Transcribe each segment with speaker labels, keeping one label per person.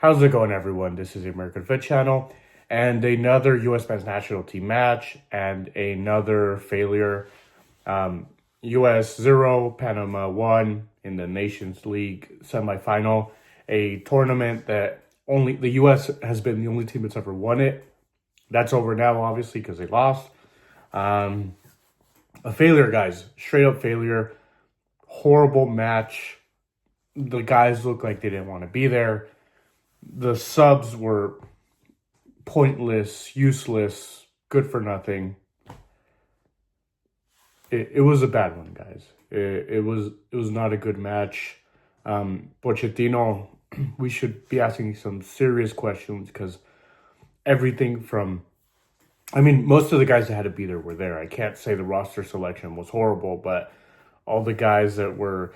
Speaker 1: How's it going, everyone? This is the American Fit Channel, and another U.S. men's national team match, and another failure. U.S. 0, Panama 1 in the Nations League semifinal, a tournament that only the U.S. has been the only team that's ever won it. That's over now, obviously, because they lost. A failure, guys. Straight up failure. Horrible match. The guys looked like they didn't want to be there. The subs were pointless, useless, good for nothing. It was a bad one, guys. It was not a good match. Pochettino, we should be asking some serious questions because everything from, most of the guys that had to be there were there. I can't say the roster selection was horrible, but all the guys that were,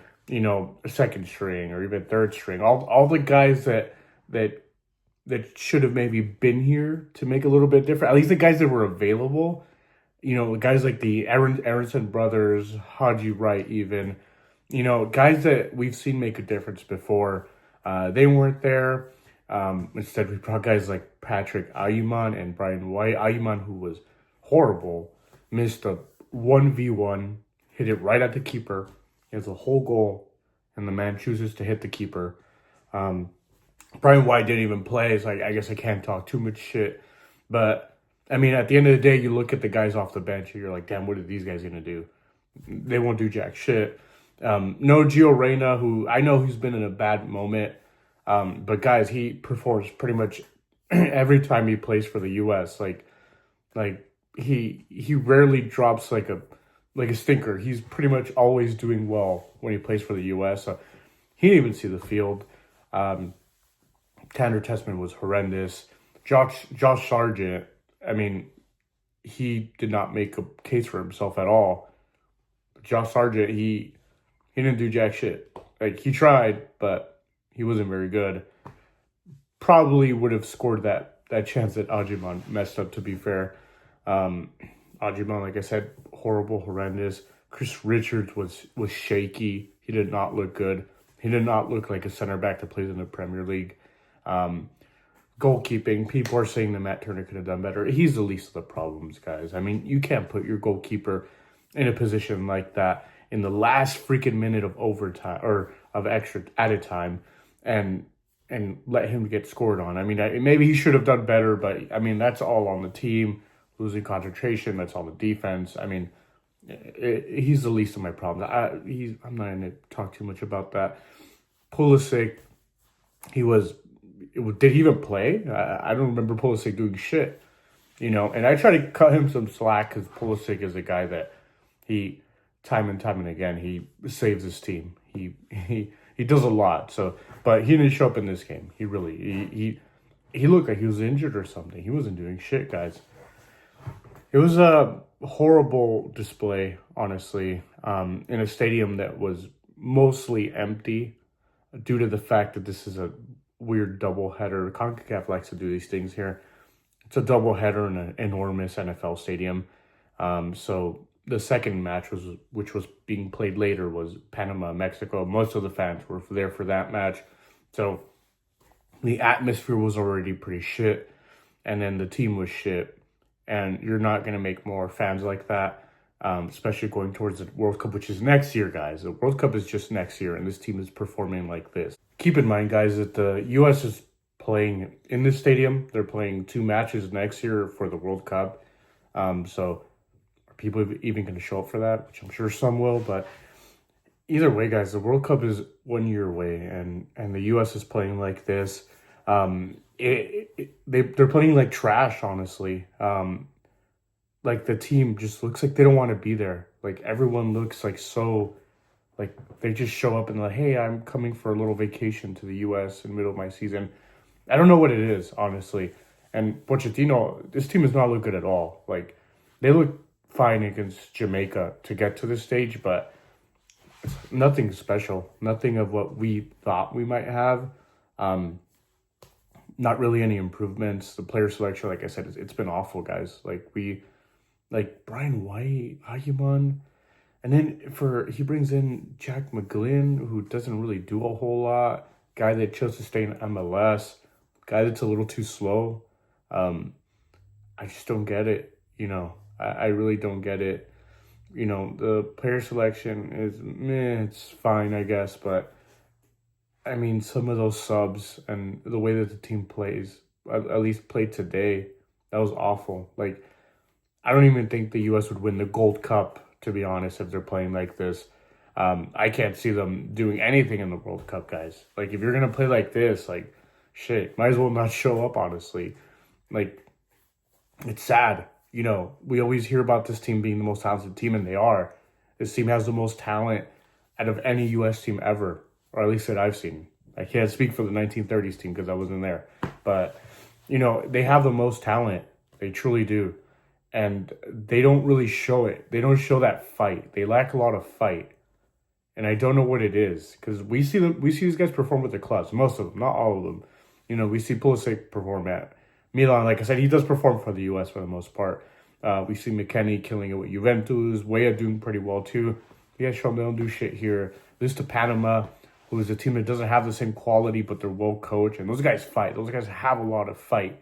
Speaker 1: second string or even third string, all the guys that should have maybe been here to make a little bit different. At least the guys that were available, guys like the Aronson brothers, Haji Wright, even, guys that we've seen make a difference before. They weren't there. Instead, we brought guys like Patrick Ayuman and Brian White. Ayuman, who was horrible, missed a 1v1, hit it right at the keeper. He has a whole goal, and the man chooses to hit the keeper. Brian White didn't even play, so I guess I can't talk too much shit. But, at the end of the day, you look at the guys off the bench, and you're like, damn, what are these guys going to do? They won't do jack shit. No Gio Reyna, who I know he's been in a bad moment. But, guys, he performs pretty much every time he plays for the U.S. Like he rarely drops like a stinker. He's pretty much always doing well when he plays for the U.S. So he didn't even see the field. Tanner Tessman was horrendous. Josh Sargent, he did not make a case for himself at all. Josh Sargent, he didn't do jack shit. Like, he tried, but he wasn't very good. Probably would have scored that chance that Ajiman messed up, to be fair. Ajiman, like I said, horrible, horrendous. Chris Richards was shaky. He did not look good. He did not look like a center back that plays in the Premier League. Goalkeeping, people are saying that Matt Turner could have done better. He's the least of the problems, guys. You can't put your goalkeeper in a position like that in the last freaking minute of overtime or of extra added time and let him get scored on. Maybe he should have done better, but that's all on the team. Losing concentration, that's on the defense. He's the least of my problems. I'm not going to talk too much about that. Pulisic, did he even play? I don't remember Pulisic doing shit, and I try to cut him some slack because Pulisic is a guy that he, time and again, he saves his team. He does a lot. So, but he didn't show up in this game. He looked like he was injured or something. He wasn't doing shit, guys. It was a horrible display, honestly, in a stadium that was mostly empty due to the fact that this is a weird doubleheader. CONCACAF likes to do these things here. It's a doubleheader in an enormous NFL stadium. So the second match, which was being played later, was Panama, Mexico. Most of the fans were there for that match. So the atmosphere was already pretty shit. And then the team was shit. And you're not going to make more fans like that, especially going towards the World Cup, which is next year, guys. The World Cup is just next year, and this team is performing like this. Keep in mind, guys, that the U.S. is playing in this stadium. They're playing 2 matches next year for the World Cup. So are people even going to show up for that? Which I'm sure some will. But either way, guys, the World Cup is 1 year away, and the U.S. is playing like this. They're playing like trash, honestly. Like, the team just looks like they don't want to be there. Like, everyone looks like so... Like, they just show up and like, hey, I'm coming for a little vacation to the U.S. in the middle of my season. I don't know what it is, honestly. And Pochettino, this team does not look good at all. Like, they look fine against Jamaica to get to this stage, but it's nothing special. Nothing of what we thought we might have. Not really any improvements. The player selection, like I said, it's been awful, guys. Like Brian White, Ayuman. And then he brings in Jack McGlynn, who doesn't really do a whole lot. Guy that chose to stay in MLS. guy that's a little too slow. Um, I just don't get it. I really don't get it. The player selection is meh, it's fine, I guess, but I mean, some of those subs and the way that the team plays, at least played today, that was awful. Like, I don't even think the U.S. would win the Gold Cup, to be honest, if they're playing like this. I can't see them doing anything in the World Cup, guys. Like, if you're gonna play like this, like, shit, might as well not show up, honestly. Like, it's sad. We always hear about this team being the most talented team, and they are. This team has the most talent out of any U.S. team ever, or at least that I've seen. I can't speak for the 1930s team because I wasn't there. But, they have the most talent. They truly do. And they don't really show it. They don't show that fight. They lack a lot of fight. And I don't know what it is. Because we see these guys perform with their clubs. Most of them, not all of them. We see Pulisic perform at Milan. Like I said, he does perform for the U.S. for the most part. We see McKennie killing it with Juventus. Weah doing pretty well too. Yeah, sure, they don't do shit here. Lose to Panama, who is a team that doesn't have the same quality, but they're well coached. And those guys fight. Those guys have a lot of fight.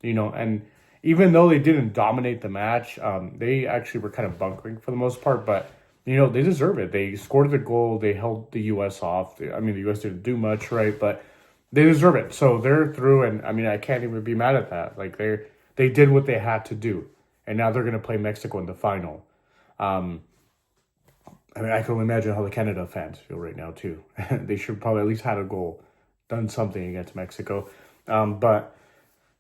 Speaker 1: And even though they didn't dominate the match, they actually were kind of bunkering for the most part. But, they deserve it. They scored the goal. They held the U.S. off. I mean, the U.S. didn't do much, right? But they deserve it. So they're through, and I mean, I can't even be mad at that. Like, they did what they had to do. And now they're going to play Mexico in the final. I mean, I can only imagine how the Canada fans feel right now, too. They should probably at least had a goal, done something against Mexico. But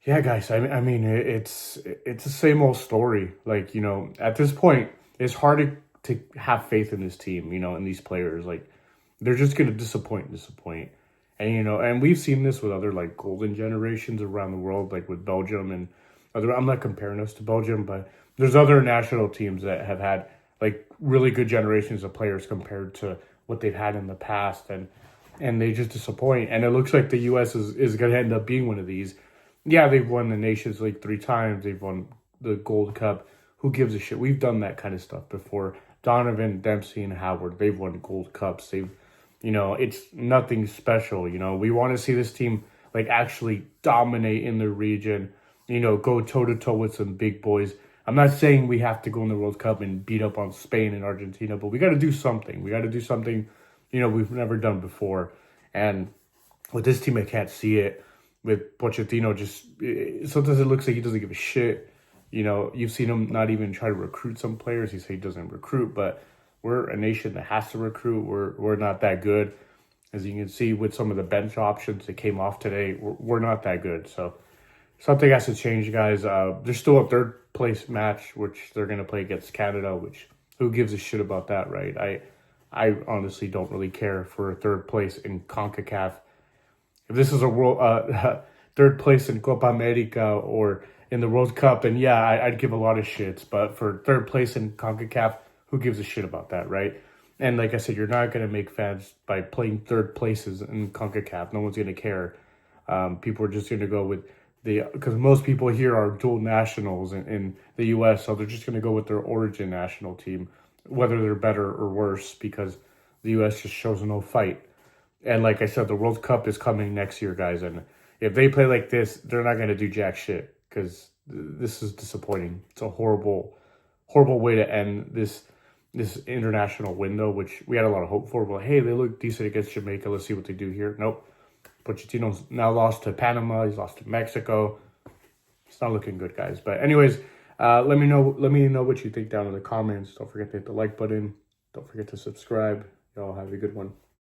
Speaker 1: yeah, guys, I mean, it's the same old story. Like, at this point, it's hard to have faith in this team, and these players. Like, they're just going to disappoint. And, and we've seen this with other, like, golden generations around the world, like with Belgium and other. I'm not comparing us to Belgium, but there's other national teams that have had, like, really good generations of players compared to what they've had in the past. And they just disappoint. And it looks like the U.S. is going to end up being one of these. Yeah, they've won the Nations League 3 times. They've won the Gold Cup. Who gives a shit? We've done that kind of stuff before. Donovan, Dempsey, and Howard, they've won Gold Cups. It's nothing special. We want to see this team, like, actually dominate in the region, go toe-to-toe with some big boys. I'm not saying we have to go in the World Cup and beat up on Spain and Argentina, but we got to do something. We got to do something, we've never done before. And with this team, I can't see it. With Pochettino, sometimes it looks like he doesn't give a shit. You've seen him not even try to recruit some players. He said he doesn't recruit, but we're a nation that has to recruit. We're not that good. As you can see with some of the bench options that came off today, we're not that good. So something has to change, guys. There's still a third place match, which they're going to play against Canada, which who gives a shit about that, right? I honestly don't really care for a third place in CONCACAF. If this is a world third place in Copa America or in the World Cup, then yeah, I'd give a lot of shits. But for third place in CONCACAF, who gives a shit about that, right? And like I said, you're not going to make fans by playing third places in CONCACAF. No one's going to care. People are just going to go with because most people here are dual nationals in the U.S., so they're just going to go with their origin national team, whether they're better or worse, because the U.S. just shows no fight. And like I said, the World Cup is coming next year, guys. And if they play like this, they're not going to do jack shit because this is disappointing. It's a horrible, horrible way to end this international window, which we had a lot of hope for. But hey, they look decent against Jamaica. Let's see what they do here. Nope. Pochettino's now lost to Panama. He's lost to Mexico. It's not looking good, guys. But anyways, let me know what you think down in the comments. Don't forget to hit the like button. Don't forget to subscribe. Y'all have a good one.